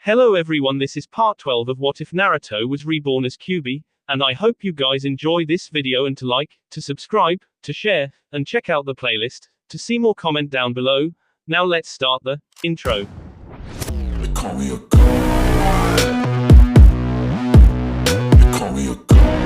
Hello everyone, this is part 12 of What If Naruto Was Reborn as Kyuubi, and I hope you guys enjoy this video and to like, to subscribe, to share, and check out the playlist, to see more comment down below. Now let's start the intro. They call me a god. They call me a god.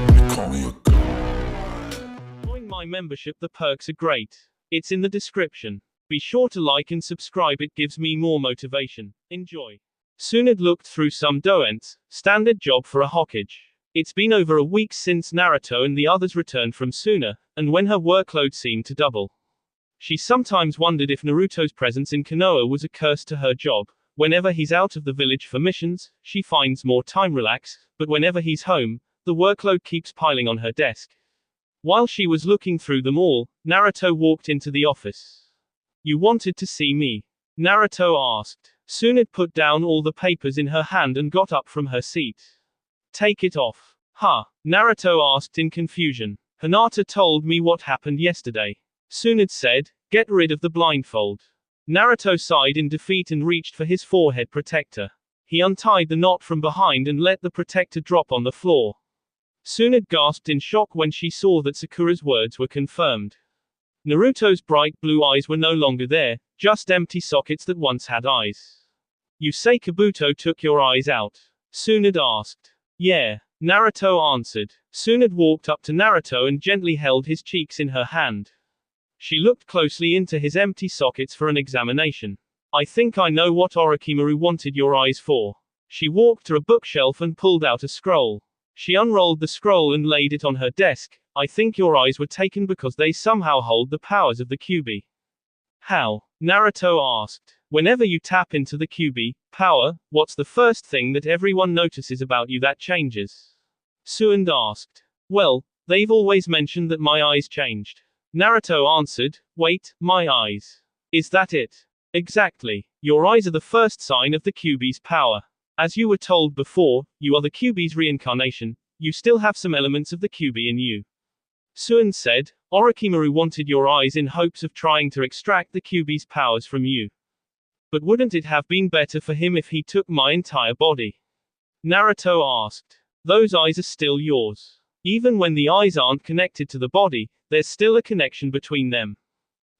They call me a god. Join my membership, the perks are great. It's in the description. Be sure to like and subscribe, it gives me more motivation. Enjoy. Tsunade looked through some documents, standard job for a Hokage. It's been over a week since Naruto and the others returned from Suna, and when her workload seemed to double. She sometimes wondered if Naruto's presence in Konoha was a curse to her job. Whenever he's out of the village for missions, she finds more time relax, but whenever he's home, the workload keeps piling on her desk. While she was looking through them all, Naruto walked into the office. "You wanted to see me?" Naruto asked. Tsunade put down all the papers in her hand and got up from her seat. "Take it off." "Huh?" Naruto asked in confusion. "Hinata told me what happened yesterday." Tsunade said, "Get rid of the blindfold." Naruto sighed in defeat and reached for his forehead protector. He untied the knot from behind and let the protector drop on the floor. Tsunade gasped in shock when she saw that Sakura's words were confirmed. Naruto's bright blue eyes were no longer there, just empty sockets that once had eyes. "You say Kabuto took your eyes out?" Tsunade asked. "Yeah," Naruto answered. Tsunade walked up to Naruto and gently held his cheeks in her hand. She looked closely into his empty sockets for an examination. "I think I know what Orochimaru wanted your eyes for." She walked to a bookshelf and pulled out a scroll. She unrolled the scroll and laid it on her desk. "I think your eyes were taken because they somehow hold the powers of the Kyuubi." "How?" Naruto asked. "Whenever you tap into the Kyuubi power, what's the first thing that everyone notices about you that changes?" Tsunade asked. "Well, they've always mentioned that my eyes changed." Naruto answered. "Wait, my eyes? Is that it?" "Exactly. Your eyes are the first sign of the Kyuubi's power. As you were told before, you are the Kyuubi's reincarnation. You still have some elements of the Kyuubi in you." Tsunade said, "Orochimaru wanted your eyes in hopes of trying to extract the Kyuubi's powers from you. But wouldn't it have been better for him if he took my entire body?" Naruto asked. "Those eyes are still yours. Even when the eyes aren't connected to the body, there's still a connection between them."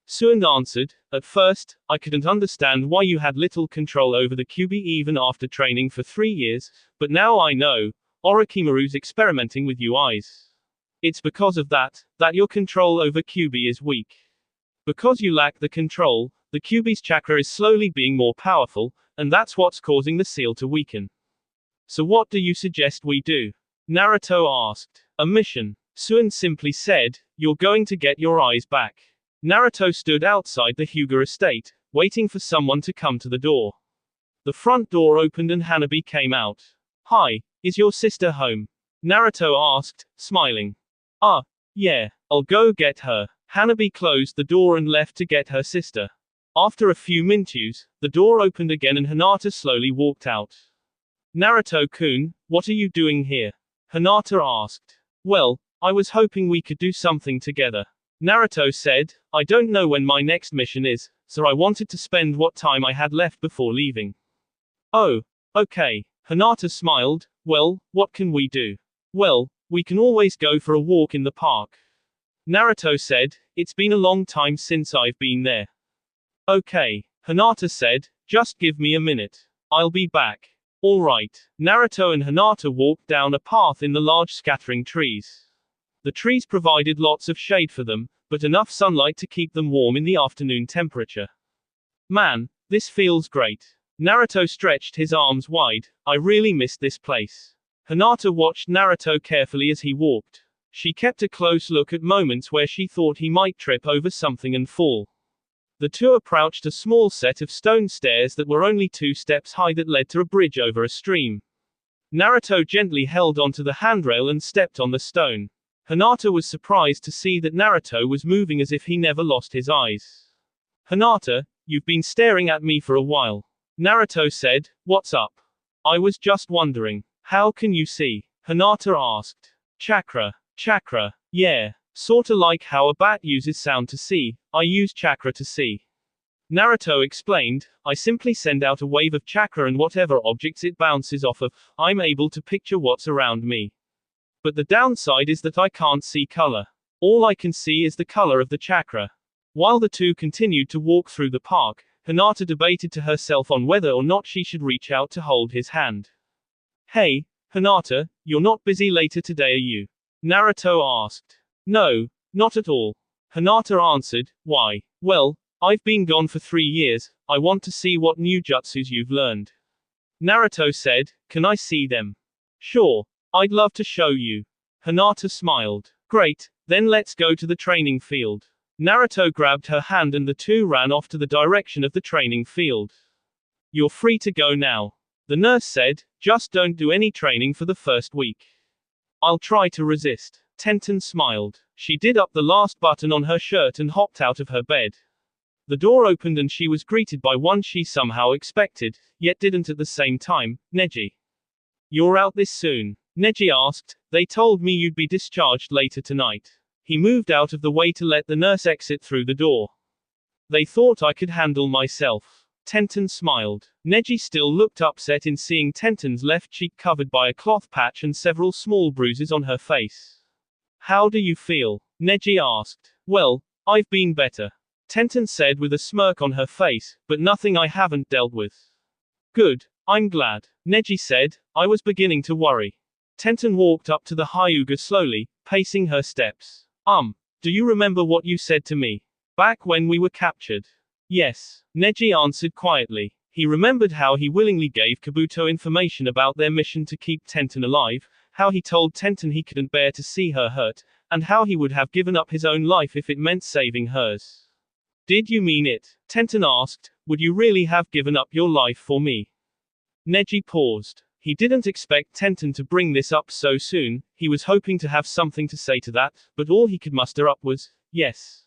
Tsunade answered, "At first, I couldn't understand why you had little control over the Kyuubi even after training for 3 years, but now I know. Orochimaru's experimenting with you eyes. It's because of that your control over Kyuubi is weak. Because you lack the control, the Kyuubi's chakra is slowly being more powerful, and that's what's causing the seal to weaken. So what do you suggest we do?" Naruto asked. "A mission." Tsunade simply said, "You're going to get your eyes back." Naruto stood outside the Hyuga estate, waiting for someone to come to the door. The front door opened and Hanabi came out. "Hi, is your sister home?" Naruto asked, smiling. Yeah, I'll go get her." Hanabi closed the door and left to get her sister. After a few minutes, the door opened again and Hinata slowly walked out. "Naruto-kun, what are you doing here?" Hinata asked. "Well, I was hoping we could do something together." Naruto said, "I don't know when my next mission is, so I wanted to spend what time I had left before leaving." "Oh, okay." Hinata smiled. "Well, what can we do?" "Well, we can always go for a walk in the park." Naruto said, "It's been a long time since I've been there." "Okay." Hinata said, "Just give me a minute. I'll be back." "All right." Naruto and Hinata walked down a path in the large scattering trees. The trees provided lots of shade for them, but enough sunlight to keep them warm in the afternoon temperature. "Man, this feels great." Naruto stretched his arms wide. "I really miss this place." Hinata watched Naruto carefully as he walked. She kept a close look at moments where she thought he might trip over something and fall. The two approached a small set of stone stairs that were only 2 steps high that led to a bridge over a stream. Naruto gently held onto the handrail and stepped on the stone. Hinata was surprised to see that Naruto was moving as if he never lost his eyes. "Hinata, you've been staring at me for a while." Naruto said, "What's up?" "I was just wondering. How can you see?" Hinata asked. Chakra. Yeah. Sorta like how a bat uses sound to see, I use chakra to see." Naruto explained, I simply send out a wave of chakra and whatever objects it bounces off of, I'm able to picture what's around me. But the downside is that I can't see color. All I can see is the color of the chakra. While the two continued to walk through the park, Hinata debated to herself on whether or not she should reach out to hold his hand. Hey, Hinata, you're not busy later today, are you? Naruto asked. No, not at all. Hinata answered, why? Well, I've been gone for 3 years, I want to see what new jutsus you've learned. Naruto said, can I see them? Sure, I'd love to show you. Hinata smiled. Great, then let's go to the training field. Naruto grabbed her hand and the two ran off to the direction of the training field. You're free to go now. The nurse said, just don't do any training for the first week. I'll try to resist. Tenten smiled. She did up the last button on her shirt and hopped out of her bed. The door opened and she was greeted by one she somehow expected, yet didn't at the same time, Neji. You're out this soon? Neji asked, they told me you'd be discharged later tonight. He moved out of the way to let the nurse exit through the door. They thought I could handle myself. Tenten smiled. Neji still looked upset in seeing Tenten's left cheek covered by a cloth patch and several small bruises on her face. How do you feel? Neji asked. Well, I've been better. Tenten said with a smirk on her face, but nothing I haven't dealt with. Good, I'm glad. Neji said, I was beginning to worry. Tenten walked up to the Hyuga slowly, pacing her steps. Do you remember what you said to me? Back when we were captured? Yes, Neji answered quietly. He remembered how he willingly gave Kabuto information about their mission to keep Tenten alive, how he told Tenten he couldn't bear to see her hurt, and how he would have given up his own life if it meant saving hers. Did you mean it? Tenten asked, would you really have given up your life for me? Neji paused. He didn't expect Tenten to bring this up so soon, he was hoping to have something to say to that, but all he could muster up was, yes.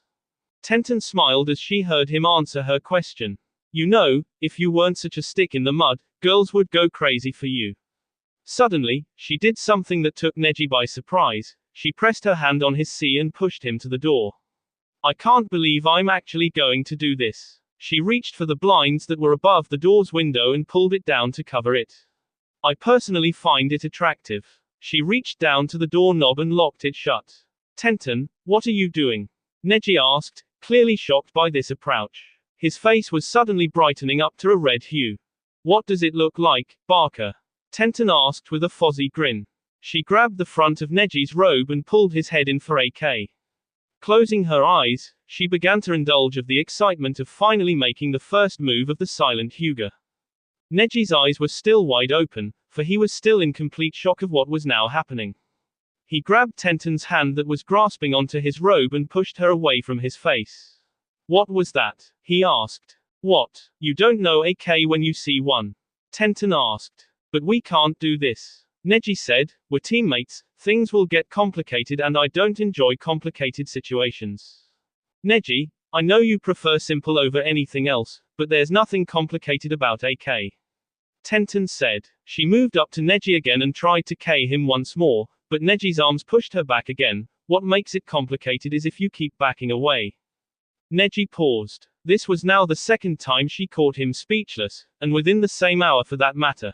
Tenten smiled as she heard him answer her question. You know, if you weren't such a stick in the mud, girls would go crazy for you. Suddenly, she did something that took Neji by surprise. She pressed her hand on his C and pushed him to the door. I can't believe I'm actually going to do this. She reached for the blinds that were above the door's window and pulled it down to cover it. I personally find it attractive. She reached down to the doorknob and locked it shut. Tenten, what are you doing? Neji asked, clearly shocked by this approach. His face was suddenly brightening up to a red hue. What does it look like, Barker? Tenten asked with a fuzzy grin. She grabbed the front of Neji's robe and pulled his head in for AK. Closing her eyes, she began to indulge of the excitement of finally making the first move of the silent Hyuga. Neji's eyes were still wide open, for he was still in complete shock of what was now happening. He grabbed Tenten's hand that was grasping onto his robe and pushed her away from his face. What was that? He asked. What? You don't know AK when you see one? Tenten asked. But we can't do this. Neji said, we're teammates, things will get complicated and I don't enjoy complicated situations. Neji, I know you prefer simple over anything else, but there's nothing complicated about AK. Tenten said. She moved up to Neji again and tried to K him once more, but Neji's arms pushed her back again. What makes it complicated is if you keep backing away. Neji paused. This was now the second time she caught him speechless, and within the same hour for that matter.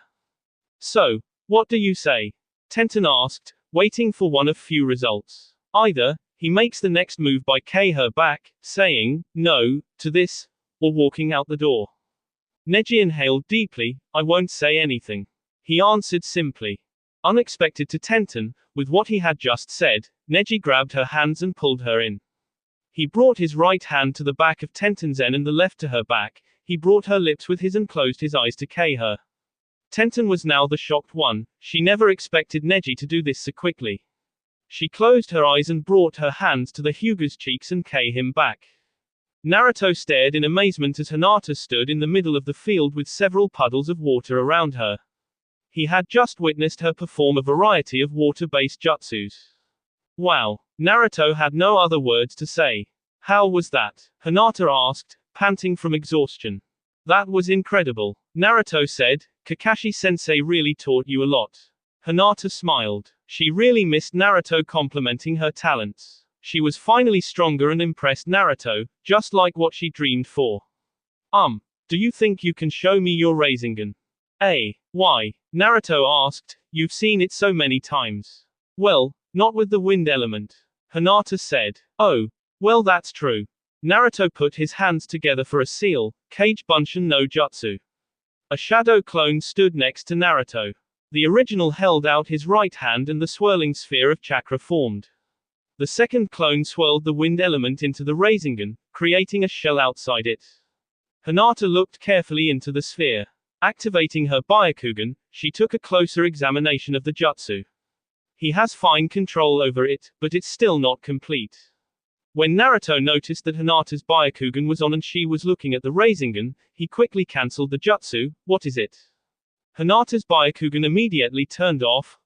So, what do you say? Tenten asked, waiting for one of few results. Either, he makes the next move by K her back, saying, no, to this, or walking out the door. Neji inhaled deeply, I won't say anything. He answered simply. Unexpected to Tenten, with what he had just said, Neji grabbed her hands and pulled her in. He brought his right hand to the back of Tenten's and the left to her back, he brought her lips with his and closed his eyes to K her. Tenten was now the shocked one, she never expected Neji to do this so quickly. She closed her eyes and brought her hands to the Hyuga's cheeks and K him back. Naruto stared in amazement as Hinata stood in the middle of the field with several puddles of water around her. He had just witnessed her perform a variety of water-based jutsus. Wow. Naruto had no other words to say. How was that? Hinata asked, panting from exhaustion. That was incredible. Naruto said, Kakashi-sensei really taught you a lot. Hinata smiled. She really missed Naruto complimenting her talents. She was finally stronger and impressed Naruto, just like what she dreamed for. Do you think you can show me your Rasengan? Why? Naruto asked, you've seen it so many times. Well, not with the wind element. Hinata said. Oh, well that's true. Naruto put his hands together for a seal, Kage Bunshin no Jutsu. A shadow clone stood next to Naruto. The original held out his right hand and the swirling sphere of chakra formed. The second clone swirled the wind element into the Rasengan, creating a shell outside it. Hinata looked carefully into the sphere. Activating her Byakugan, she took a closer examination of the jutsu. He has fine control over it, but it's still not complete. When Naruto noticed that Hinata's Byakugan was on and she was looking at the Rasengan, he quickly cancelled the jutsu. What is it? Hinata's Byakugan immediately turned off.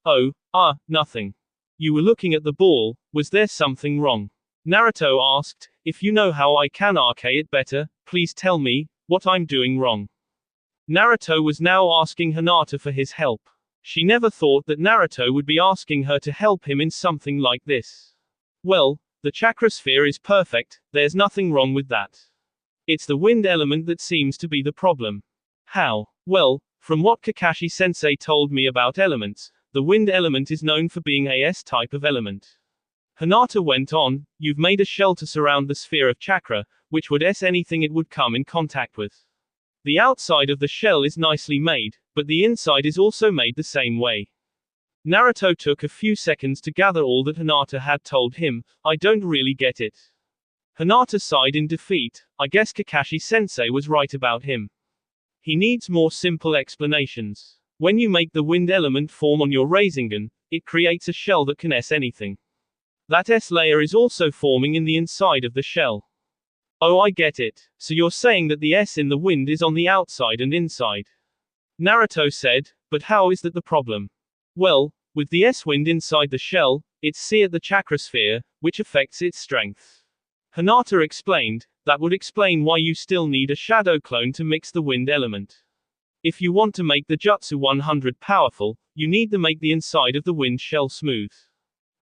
Nothing. You were looking at the ball, was there something wrong? Naruto asked, if you know how I can arcade it better, please tell me, what I'm doing wrong. Naruto was now asking Hinata for his help. She never thought that Naruto would be asking her to help him in something like this. Well, the chakra sphere is perfect, there's nothing wrong with that. It's the wind element that seems to be the problem. How? Well, from what Kakashi-sensei told me about elements, the wind element is known for being a S-type of element. Hinata went on, you've made a shell to surround the sphere of chakra, which would S anything it would come in contact with. The outside of the shell is nicely made, but the inside is also made the same way. Naruto took a few seconds to gather all that Hinata had told him. I don't really get it. Hinata sighed in defeat. I guess Kakashi-sensei was right about him. He needs more simple explanations. When you make the wind element form on your Rasengan, it creates a shell that can S anything. That S layer is also forming in the inside of the shell. Oh, I get it. So you're saying that the S in the wind is on the outside and inside. Naruto said, but how is that the problem? Well, with the S wind inside the shell, it's C at the chakra sphere, which affects its strength. Hinata explained, that would explain why you still need a shadow clone to mix the wind element. If you want to make the jutsu 100 powerful, you need to make the inside of the wind shell smooth.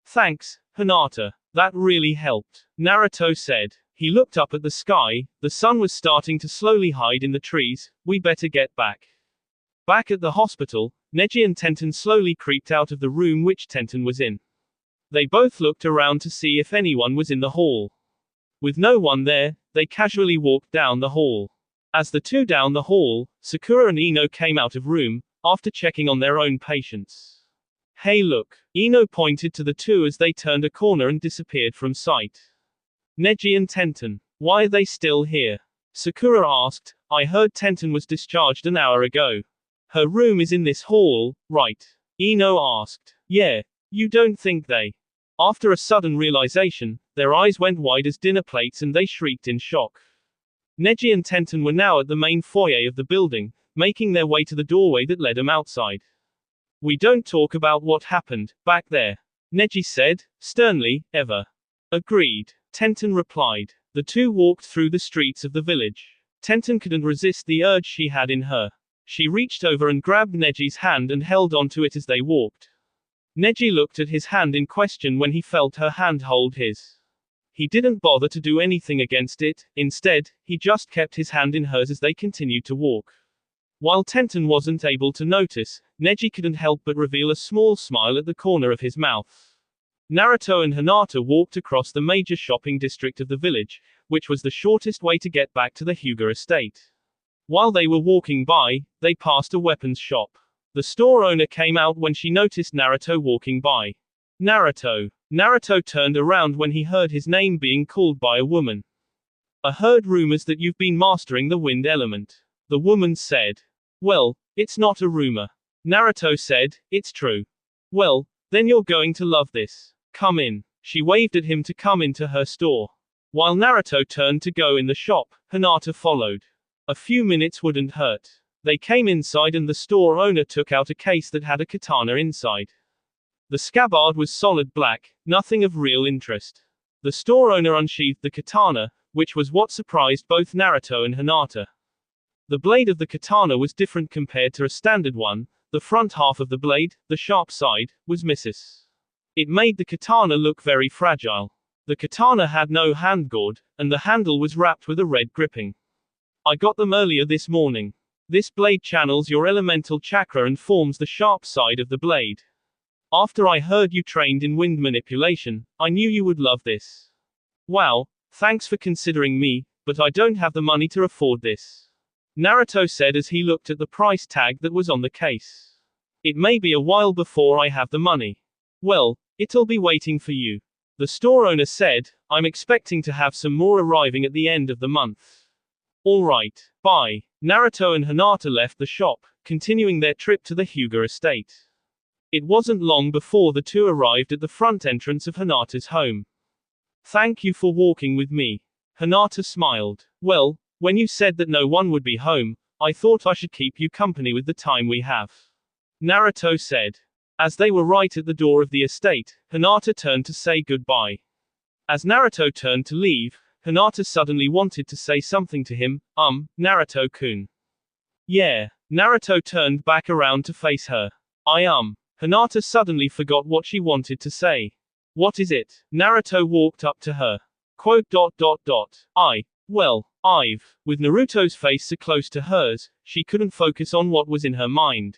Thanks, Hinata. That really helped. Naruto said. He looked up at the sky, the sun was starting to slowly hide in the trees, we better get back. Back at the hospital, Neji and Tenten slowly creeped out of the room which Tenten was in. They both looked around to see if anyone was in the hall. With no one there, they casually walked down the hall. As the two down the hall, Sakura and Ino came out of room, after checking on their own patients. Hey look, Ino pointed to the two as they turned a corner and disappeared from sight. Neji and Tenten, why are they still here? Sakura asked, I heard Tenten was discharged an hour ago. Her room is in this hall, right? Ino asked. Yeah, you don't think they? After a sudden realization, their eyes went wide as dinner plates and they shrieked in shock. Neji and Tenten were now at the main foyer of the building, making their way to the doorway that led them outside. We don't talk about what happened, back there. Neji said, sternly, ever. Agreed. Tenten replied. The two walked through the streets of the village. Tenten couldn't resist the urge she had in her. She reached over and grabbed Neji's hand and held onto it as they walked. Neji looked at his hand in question when he felt her hand hold his. He didn't bother to do anything against it, instead, he just kept his hand in hers as they continued to walk. While Tenten wasn't able to notice, Neji couldn't help but reveal a small smile at the corner of his mouth. Naruto and Hinata walked across the major shopping district of the village, which was the shortest way to get back to the Hyuga estate. While they were walking by, they passed a weapons shop. The store owner came out when she noticed Naruto walking by. Naruto. Naruto turned around when he heard his name being called by a woman. I heard rumors that you've been mastering the wind element. The woman said. Well, it's not a rumor. Naruto said, it's true. Well, then you're going to love this. Come in. She waved at him to come into her store. While Naruto turned to go in the shop, Hinata followed. A few minutes wouldn't hurt. They came inside and the store owner took out a case that had a katana inside. The scabbard was solid black, nothing of real interest. The store owner unsheathed the katana, which was what surprised both Naruto and Hinata. The blade of the katana was different compared to a standard one. The front half of the blade, the sharp side, was missing. It made the katana look very fragile. The katana had no handguard, and the handle was wrapped with a red gripping. I got them earlier this morning. This blade channels your elemental chakra and forms the sharp side of the blade. After I heard you trained in wind manipulation, I knew you would love this. Wow, thanks for considering me, but I don't have the money to afford this. Naruto said as he looked at the price tag that was on the case. It may be a while before I have the money. Well, it'll be waiting for you. The store owner said, I'm expecting to have some more arriving at the end of the month. Alright, bye. Naruto and Hinata left the shop, continuing their trip to the Hyuga estate. It wasn't long before the two arrived at the front entrance of Hinata's home. Thank you for walking with me. Hinata smiled. Well, when you said that no one would be home, I thought I should keep you company with the time we have. Naruto said. As they were right at the door of the estate, Hinata turned to say goodbye. As Naruto turned to leave, Hinata suddenly wanted to say something to him, Naruto-kun. Yeah. Naruto turned back around to face her. Hinata suddenly forgot what she wanted to say. What is it? Naruto walked up to her. Quote. I've. With Naruto's face so close to hers, she couldn't focus on what was in her mind.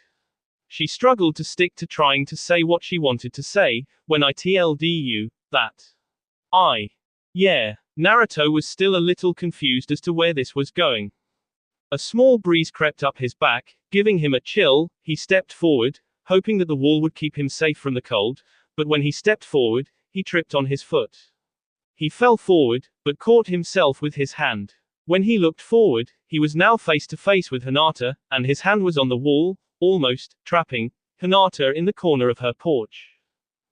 She struggled to stick to trying to say what she wanted to say, when I told you that. Yeah. Naruto was still a little confused as to where this was going. A small breeze crept up his back, giving him a chill. He stepped forward, hoping that the wall would keep him safe from the cold, but when he stepped forward, he tripped on his foot. He fell forward, but caught himself with his hand. When he looked forward, he was now face to face with Hinata, and his hand was on the wall, almost trapping Hinata in the corner of her porch.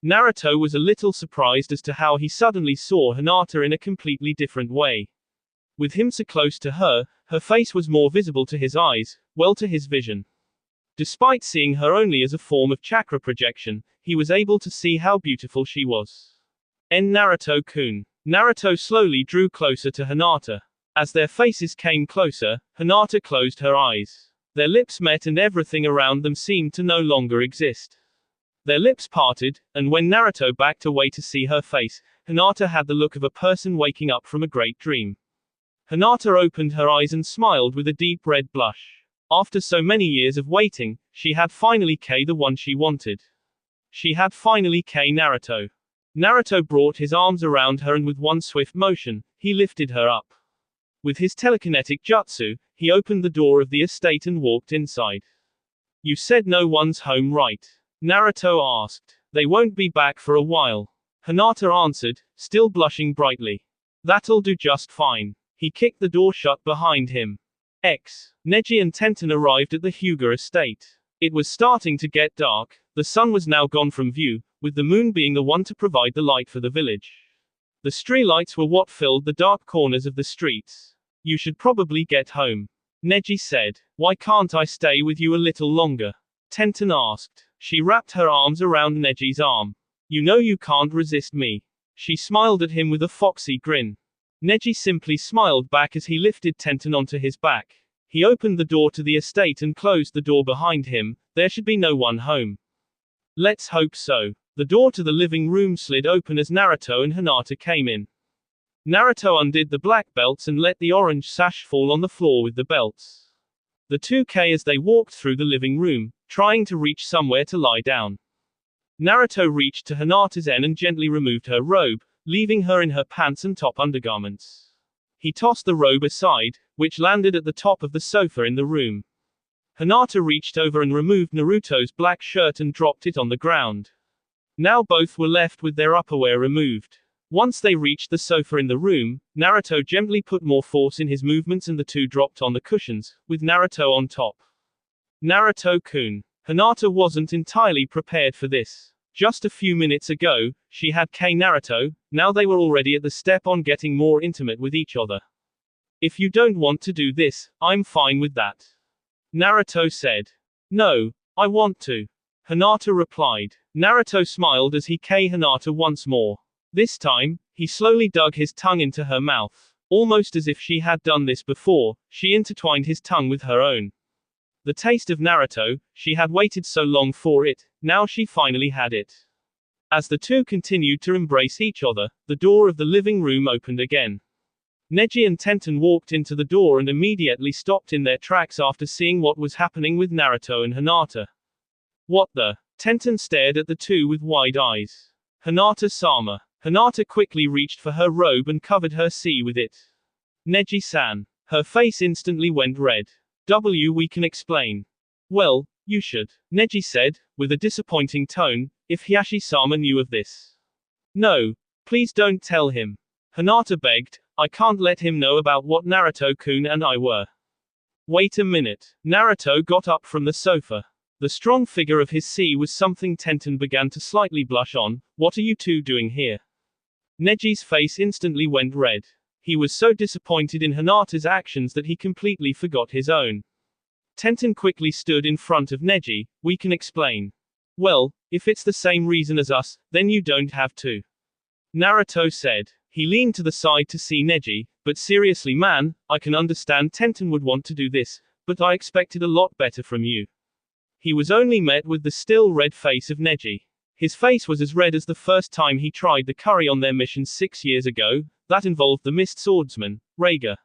Naruto was a little surprised as to how he suddenly saw Hinata in a completely different way. With him so close to her, her face was more visible to his eyes, well to his vision. Despite seeing her only as a form of chakra projection, he was able to see how beautiful she was. Naruto-kun. Naruto slowly drew closer to Hinata. As their faces came closer, Hinata closed her eyes. Their lips met and everything around them seemed to no longer exist. Their lips parted, and when Naruto backed away to see her face, Hinata had the look of a person waking up from a great dream. Hinata opened her eyes and smiled with a deep red blush. After so many years of waiting, she had finally the one she wanted. She had finally Naruto. Naruto brought his arms around her and with one swift motion, he lifted her up. With his telekinetic jutsu, he opened the door of the estate and walked inside. You said no one's home, right? Naruto asked. They won't be back for a while. Hinata answered, still blushing brightly. That'll do just fine. He kicked the door shut behind him. Neji and Tenten arrived at the Hyuga estate. It was starting to get dark, the sun was now gone from view, with the moon being the one to provide the light for the village. The streetlights were what filled the dark corners of the streets. You should probably get home. Neji said. Why can't I stay with you a little longer? Tenten asked. She wrapped her arms around Neji's arm. You know you can't resist me. She smiled at him with a foxy grin. Neji simply smiled back as he lifted Tenten onto his back. He opened the door to the estate and closed the door behind him. There should be no one home. Let's hope so. The door to the living room slid open as Naruto and Hinata came in. Naruto undid the black belts and let the orange sash fall on the floor with the belts. The 2K as they walked through the living room, trying to reach somewhere to lie down. Naruto reached to Hinata's end and gently removed her robe, leaving her in her pants and top undergarments. He tossed the robe aside, which landed at the top of the sofa in the room. Hinata reached over and removed Naruto's black shirt and dropped it on the ground. Now both were left with their upperwear removed. Once they reached the sofa in the room, Naruto gently put more force in his movements and the two dropped on the cushions, with Naruto on top. Naruto-kun. Hinata wasn't entirely prepared for this. Just a few minutes ago, she had Naruto, now they were already at the step on getting more intimate with each other. If you don't want to do this, I'm fine with that. Naruto said. No, I want to. Hinata replied. Naruto smiled as he Hinata once more. This time, he slowly dug his tongue into her mouth. Almost as if she had done this before, she intertwined his tongue with her own. The taste of Naruto, she had waited so long for it, now she finally had it. As the two continued to embrace each other, the door of the living room opened again. Neji and Tenten walked into the door and immediately stopped in their tracks after seeing what was happening with Naruto and Hinata. What the? Tenten stared at the two with wide eyes. Hinata-sama. Hinata quickly reached for her robe and covered her with it. Neji-san. Her face instantly went red. We can explain. Well, you should. Neji said, with a disappointing tone, if Hiashi-sama knew of this. No. Please don't tell him. Hinata begged, I can't let him know about what Naruto-kun and I were. Wait a minute. Naruto got up from the sofa. The strong figure of his was something Tenten began to slightly blush on. What are you two doing here? Neji's face instantly went red. He was so disappointed in Hinata's actions that he completely forgot his own. Tenten quickly stood in front of Neji. We can explain. Well, if it's the same reason as us, then you don't have to. Naruto said. He leaned to the side to see Neji, but seriously man, I can understand Tenten would want to do this, but I expected a lot better from you. He was only met with the still red face of Neji. His face was as red as the first time he tried the curry on their mission 6 years ago, that involved the mist swordsman, Raiga.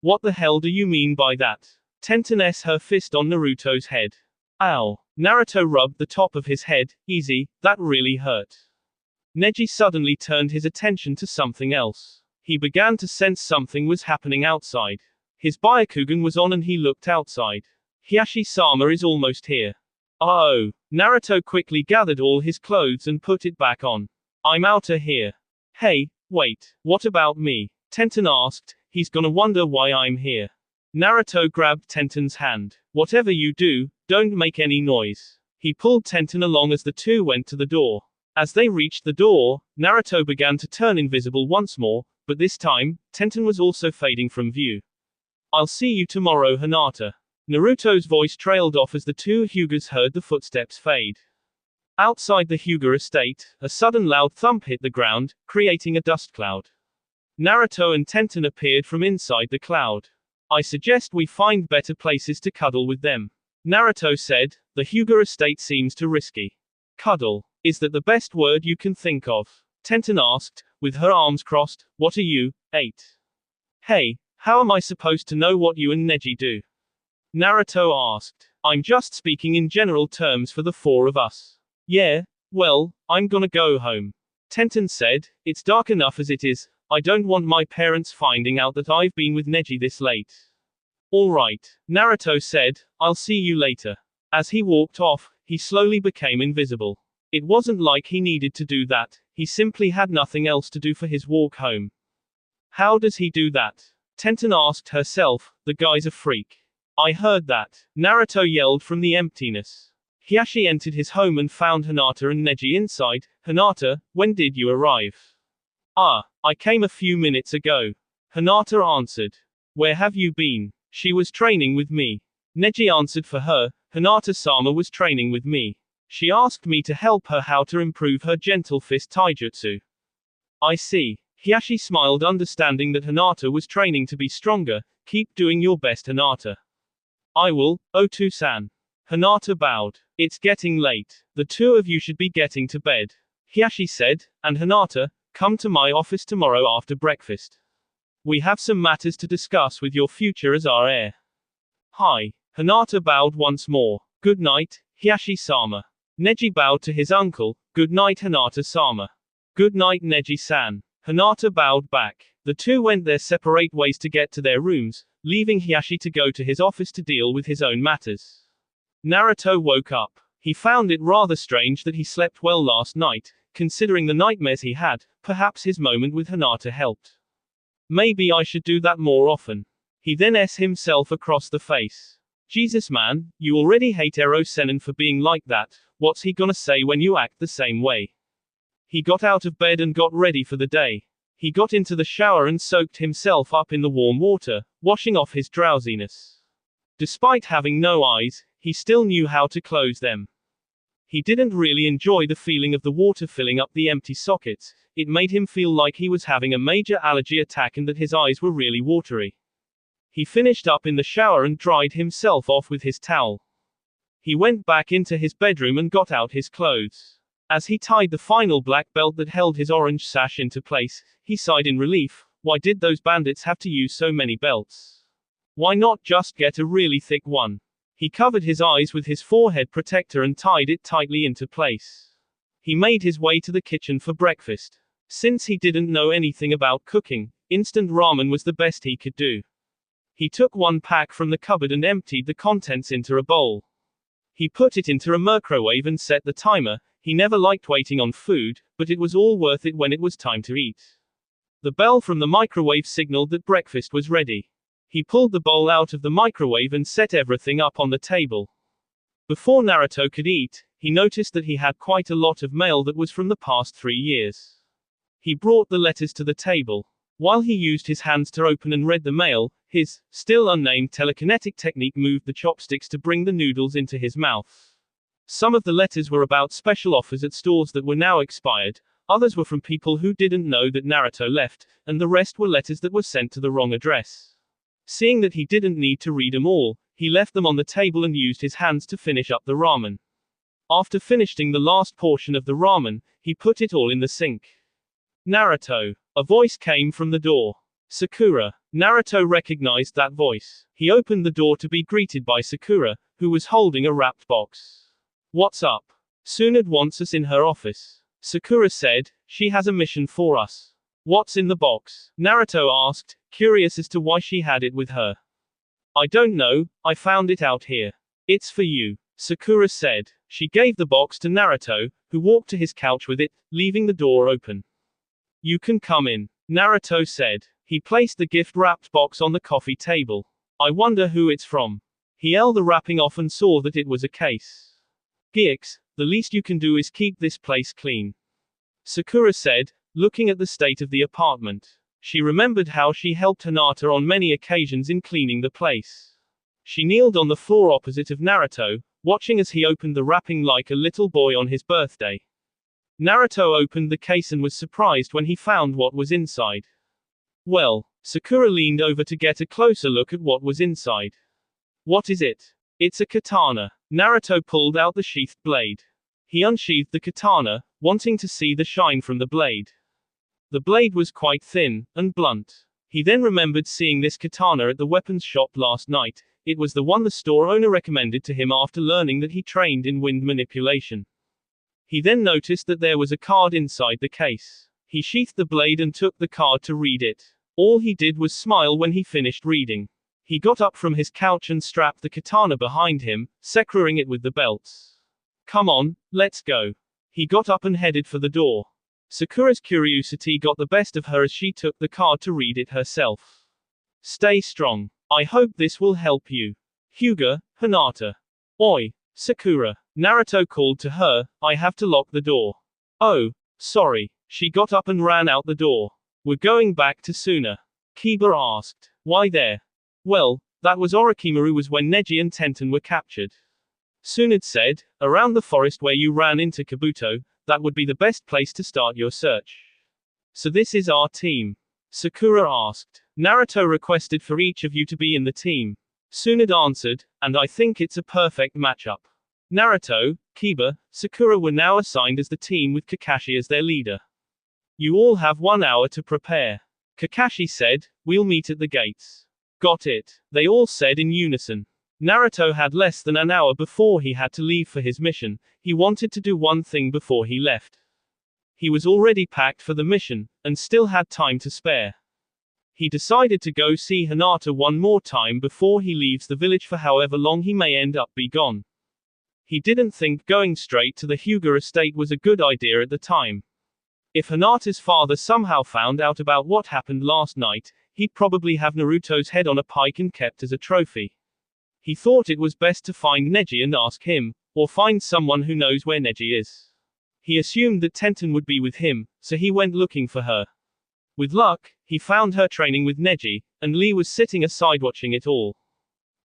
What the hell do you mean by that? Tenten s her fist on Naruto's head. Ow. Naruto rubbed the top of his head. Easy, that really hurt. Neji suddenly turned his attention to something else. He began to sense something was happening outside. His Byakugan was on and he looked outside. Hiashi-sama is almost here. Oh. Naruto quickly gathered all his clothes and put it back on. I'm outta here. Hey, wait, what about me? Tenten asked, he's gonna wonder why I'm here. Naruto grabbed Tenten's hand. Whatever you do, don't make any noise. He pulled Tenten along as the two went to the door. As they reached the door, Naruto began to turn invisible once more, but this time, Tenten was also fading from view. I'll see you tomorrow, Hinata. Naruto's voice trailed off as the two Hyugas heard the footsteps fade. Outside the Hyuga estate, a sudden loud thump hit the ground, creating a dust cloud. Naruto and Tenten appeared from inside the cloud. I suggest we find better places to cuddle with them. Naruto said, the Hyuga estate seems too risky. Cuddle. Is that the best word you can think of? Tenten asked, with her arms crossed. What are you, 8? Hey, how am I supposed to know what you and Neji do? Naruto asked. I'm just speaking in general terms for the four of us. Yeah, well, I'm gonna go home. Tenten said, it's dark enough as it is, I don't want my parents finding out that I've been with Neji this late. Alright, Naruto said, I'll see you later. As he walked off, he slowly became invisible. It wasn't like he needed to do that, he simply had nothing else to do for his walk home. How does he do that? Tenten asked herself, the guy's a freak. I heard that. Naruto yelled from the emptiness. Hiashi entered his home and found Hinata and Neji inside. Hinata, when did you arrive? I came a few minutes ago. Hinata answered. Where have you been? She was training with me. Neji answered for her. Hinata-sama was training with me. She asked me to help her how to improve her gentle fist taijutsu. I see. Hiashi smiled, understanding that Hinata was training to be stronger. Keep doing your best, Hinata. I will, Otu-san. Hinata bowed. It's getting late. The two of you should be getting to bed. Hiashi said, and Hinata, come to my office tomorrow after breakfast. We have some matters to discuss with your future as our heir. Hi. Hinata bowed once more. Good night, Hiashi-sama. Neji bowed to his uncle. Good night, Hinata-sama. Good night, Neji-san. Hinata bowed back. The two went their separate ways to get to their rooms, leaving Hiashi to go to his office to deal with his own matters. Naruto woke up. He found it rather strange that he slept well last night, considering the nightmares he had. Perhaps his moment with Hinata helped. Maybe I should do that more often. He then himself across the face. Jesus man, you already hate Ero-sennin for being like that, what's he gonna say when you act the same way? He got out of bed and got ready for the day. He got into the shower and soaked himself up in the warm water, washing off his drowsiness. Despite having no eyes, he still knew how to close them. He didn't really enjoy the feeling of the water filling up the empty sockets. It made him feel like he was having a major allergy attack and that his eyes were really watery. He finished up in the shower and dried himself off with his towel. He went back into his bedroom and got out his clothes. As he tied the final black belt that held his orange sash into place, he sighed in relief. Why did those bandits have to use so many belts? Why not just get a really thick one? He covered his eyes with his forehead protector and tied it tightly into place. He made his way to the kitchen for breakfast. Since he didn't know anything about cooking, instant ramen was the best he could do. He took one pack from the cupboard and emptied the contents into a bowl. He put it into a microwave and set the timer. He never liked waiting on food, but it was all worth it when it was time to eat. The bell from the microwave signaled that breakfast was ready. He pulled the bowl out of the microwave and set everything up on the table. Before Naruto could eat, he noticed that he had quite a lot of mail that was from the past 3 years. He brought the letters to the table. While he used his hands to open and read the mail, his, still unnamed telekinetic technique moved the chopsticks to bring the noodles into his mouth. Some of the letters were about special offers at stores that were now expired, others were from people who didn't know that Naruto left, and the rest were letters that were sent to the wrong address. Seeing that he didn't need to read them all, he left them on the table and used his hands to finish up the ramen. After finishing the last portion of the ramen, he put it all in the sink. Naruto. A voice came from the door. Sakura. Naruto recognized that voice. He opened the door to be greeted by Sakura, who was holding a wrapped box. What's up? Tsunade wants us in her office. Sakura said, she has a mission for us. What's in the box? Naruto asked, curious as to why she had it with her. I don't know, I found it out here. It's for you, Sakura said. She gave the box to Naruto, who walked to his couch with it, leaving the door open. You can come in, Naruto said. He placed the gift-wrapped box on the coffee table. I wonder who it's from. He held the wrapping off and saw that it was a case. Geeks, the least you can do is keep this place clean, Sakura said, looking at the state of the apartment. She remembered how she helped Hinata on many occasions in cleaning the place. She kneeled on the floor opposite of Naruto, watching as he opened the wrapping like a little boy on his birthday. Naruto opened the case and was surprised when he found what was inside. Well, Sakura leaned over to get a closer look at what was inside. What is it? It's a katana. Naruto pulled out the sheathed blade. He unsheathed the katana, wanting to see the shine from the blade. The blade was quite thin and blunt. He then remembered seeing this katana at the weapons shop last night. It was the one the store owner recommended to him after learning that he trained in wind manipulation. He then noticed that there was a card inside the case. He sheathed the blade and took the card to read it. All he did was smile when he finished reading. He got up from his couch and strapped the katana behind him, securing it with the belts. Come on, let's go. He got up and headed for the door. Sakura's curiosity got the best of her as she took the card to read it herself. Stay strong. I hope this will help you. Hyuga, Hinata. Oi, Sakura. Naruto called to her, I have to lock the door. Oh, sorry. She got up and ran out the door. We're going back to Suna. Kiba asked. Why there? Well, that was Orochimaru was when Neji and Tenten were captured. Tsunade said, around the forest where you ran into Kabuto, that would be the best place to start your search. So this is our team? Sakura asked. Naruto requested for each of you to be in the team. Tsunade answered, and I think it's a perfect matchup. Naruto, Kiba, Sakura were now assigned as the team with Kakashi as their leader. You all have 1 hour to prepare. Kakashi said, we'll meet at the gates. Got it, they all said in unison. Naruto had less than an hour before he had to leave for his mission. He wanted to do one thing before he left. He was already packed for the mission, and still had time to spare. He decided to go see Hinata one more time before he leaves the village for however long he may end up be gone. He didn't think going straight to the Hyuga estate was a good idea at the time. If Hinata's father somehow found out about what happened last night, he'd probably have Naruto's head on a pike and kept as a trophy. He thought it was best to find Neji and ask him, or find someone who knows where Neji is. He assumed that Tenten would be with him, so he went looking for her. With luck, he found her training with Neji, and Lee was sitting aside watching it all.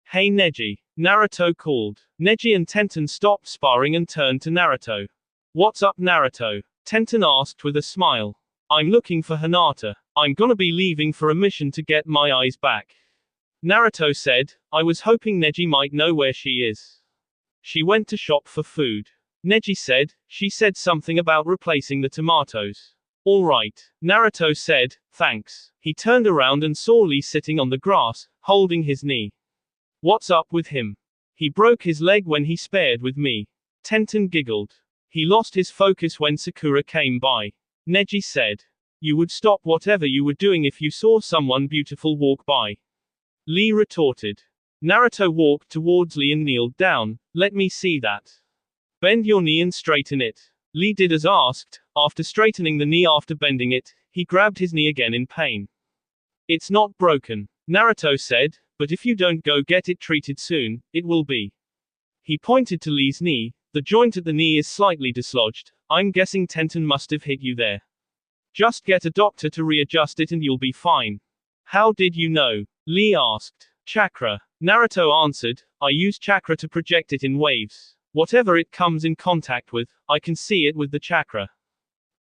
Hey Neji, Naruto called. Neji and Tenten stopped sparring and turned to Naruto. What's up Naruto? Tenten asked with a smile. I'm looking for Hinata. I'm gonna be leaving for a mission to get my eyes back. Naruto said, I was hoping Neji might know where she is. She went to shop for food. Neji said, she said something about replacing the tomatoes. Alright, Naruto said, thanks. He turned around and saw Lee sitting on the grass, holding his knee. What's up with him? He broke his leg when he sparred with me. Tenten giggled. He lost his focus when Sakura came by. Neji said. You would stop whatever you were doing if you saw someone beautiful walk by. Lee retorted. Naruto walked towards Lee and kneeled down. Let me see that. Bend your knee and straighten it. Lee did as asked. After straightening the knee after bending it, he grabbed his knee again in pain. It's not broken, Naruto said, but if you don't go get it treated soon, it will be. He pointed to Lee's knee. The joint at the knee is slightly dislodged. I'm guessing Tenten must have hit you there. Just get a doctor to readjust it and you'll be fine. How did you know? Lee asked. Chakra. Naruto answered. I use chakra to project it in waves. Whatever it comes in contact with, I can see it with the chakra.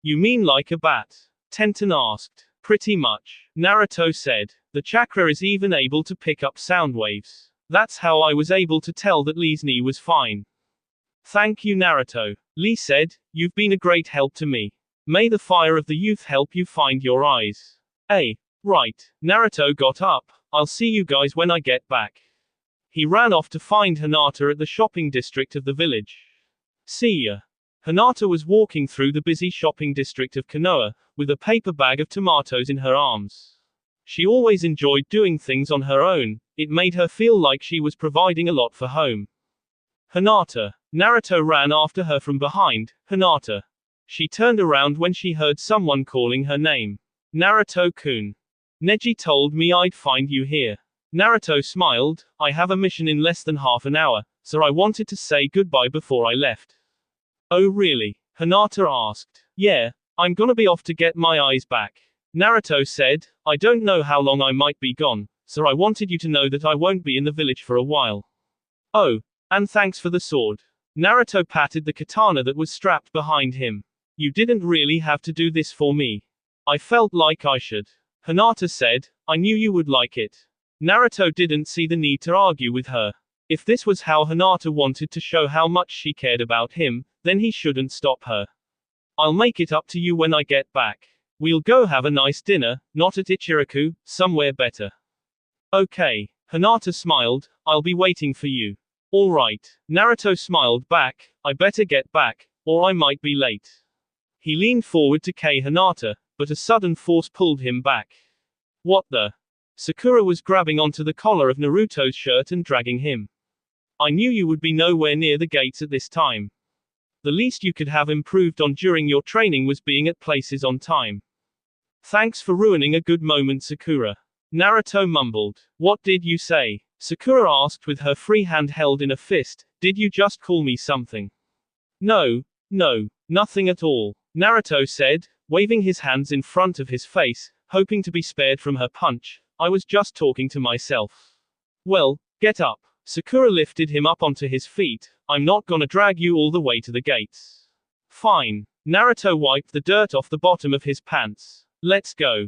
You mean like a bat? Tenten asked. Pretty much, Naruto said. The chakra is even able to pick up sound waves. That's how I was able to tell that Lee's knee was fine. Thank you, Naruto. Lee said, you've been a great help to me. May the fire of the youth help you find your eyes. Right. Naruto got up. I'll see you guys when I get back. He ran off to find Hinata at the shopping district of the village. See ya. Hinata was walking through the busy shopping district of Konoha, with a paper bag of tomatoes in her arms. She always enjoyed doing things on her own. It made her feel like she was providing a lot for home. Hinata. Naruto ran after her from behind. Hinata. She turned around when she heard someone calling her name. Naruto-kun. Neji told me I'd find you here. Naruto smiled. I have a mission in less than half an hour, so I wanted to say goodbye before I left. Oh really? Hinata asked. Yeah, I'm gonna be off to get my eyes back. Naruto said, I don't know how long I might be gone, so I wanted you to know that I won't be in the village for a while. Oh, and thanks for the sword. Naruto patted the katana that was strapped behind him. You didn't really have to do this for me. I felt like I should. Hinata said, I knew you would like it. Naruto didn't see the need to argue with her. If this was how Hinata wanted to show how much she cared about him, then he shouldn't stop her. I'll make it up to you when I get back. We'll go have a nice dinner, not at Ichiraku, somewhere better. Okay. Hinata smiled, I'll be waiting for you. Alright. Naruto smiled back, I better get back, or I might be late. He leaned forward to Kei Hinata, but a sudden force pulled him back. What the? Sakura was grabbing onto the collar of Naruto's shirt and dragging him. I knew you would be nowhere near the gates at this time. The least you could have improved on during your training was being at places on time. Thanks for ruining a good moment, Sakura. Naruto mumbled. What did you say? Sakura asked with her free hand held in a fist. Did you just call me something? No, nothing at all. Naruto said, waving his hands in front of his face, hoping to be spared from her punch. I was just talking to myself. Well, get up. Sakura lifted him up onto his feet. I'm not gonna drag you all the way to the gates. Fine. Naruto wiped the dirt off the bottom of his pants. Let's go.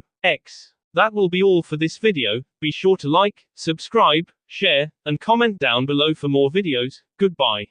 That will be all for this video. Be sure to like, subscribe, share, and comment down below for more videos. Goodbye.